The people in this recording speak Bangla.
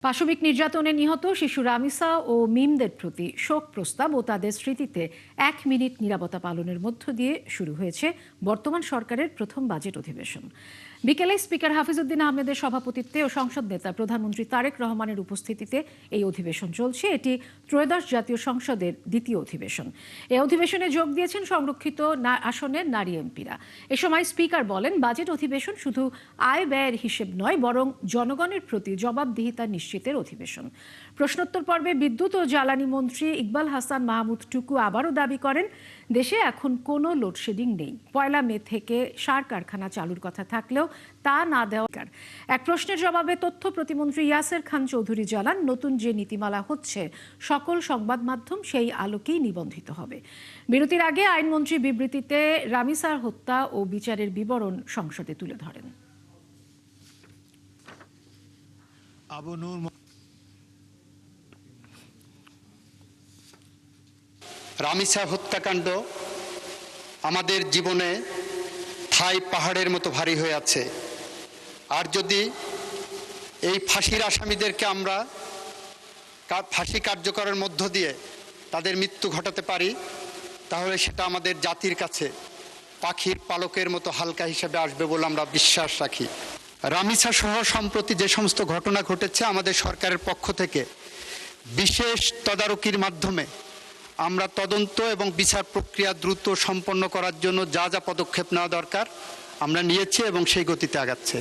পাশবিক নির্যাতনে নিহত শিশু রামিসা ও মিমদের প্রতি শোক প্রস্তাব ও তাদের স্মৃতিতে ১ মিনিট নীরবতা পালনের মধ্য দিয়ে শুরু হয়েছে বর্তমান সরকারের প্রথম বাজেট অধিবেশন। বিকেলে স্পিকার হাফিজউদ্দিন আহমেদের সভাপতিত্বে ও সংসদ নেতা প্রধানমন্ত্রী তারেক রহমানের উপস্থিতিতে এই অধিবেশন চলছে। এটি ত্রয়োদশ জাতীয় সংসদের দ্বিতীয় অধিবেশন। এই অধিবেশনে যোগ দিয়েছেন সংরক্ষিত আসনের নারী এমপিরা। এ সময় স্পিকার বলেন, বাজেট অধিবেশন শুধু আয় ব্যয়ের হিসেব নয়, বরং জনগণের প্রতি জবাবদিহিতা নিশ্চিতের অধিবেশন। প্রশ্নোত্তর পর্বে বিদ্যুৎ ও জ্বালানি মন্ত্রী ইকবাল হাসান মাহমুদ টুকু আবারও দাবি করেন, দেশে এখন কোনো লোডশেডিং নেই। ১ মে থেকে সার কারখানা চালুর কথা থাকলেও তা না দেওয়া। এক প্রশ্নের জবাবে তথ্য প্রতিমন্ত্রী ইয়াসের খান চৌধুরী জানান, নতুন যে নীতিমালা হচ্ছে সকল সংবাদ মাধ্যম সেই আলোকেই নিবন্ধিত হবে। বিরতির আগে আইনমন্ত্রী বিবৃতিতে রামিসার হত্যা ও বিচারের বিবরণ সংসদে তুলে ধরেন। রামিসা হত্যাকাণ্ড আমাদের জীবনে ঠাই পাহাড়ের মতো ভারী হয়ে আছে। আর যদি এই ফাঁসির আসামিদেরকে আমরা ফাঁসি কার্যকরের মধ্য দিয়ে তাদের মৃত্যু ঘটাতে পারি, তাহলে সেটা আমাদের জাতির কাছে পাখির পালকের মতো হালকা হিসেবে আসবে বলে আমরা বিশ্বাস রাখি। রামিসা সহ সম্প্রতি যে সমস্ত ঘটনা ঘটেছে, আমাদের সরকারের পক্ষ থেকে বিশেষ তদারকির মাধ্যমে আমরা তদন্ত এবং বিচার প্রক্রিয়া দ্রুত সম্পন্ন করার জন্য যা যা পদক্ষেপ নেওয়া দরকার আমরা নিয়েছি এবং সেই গতিতে আগাচ্ছে।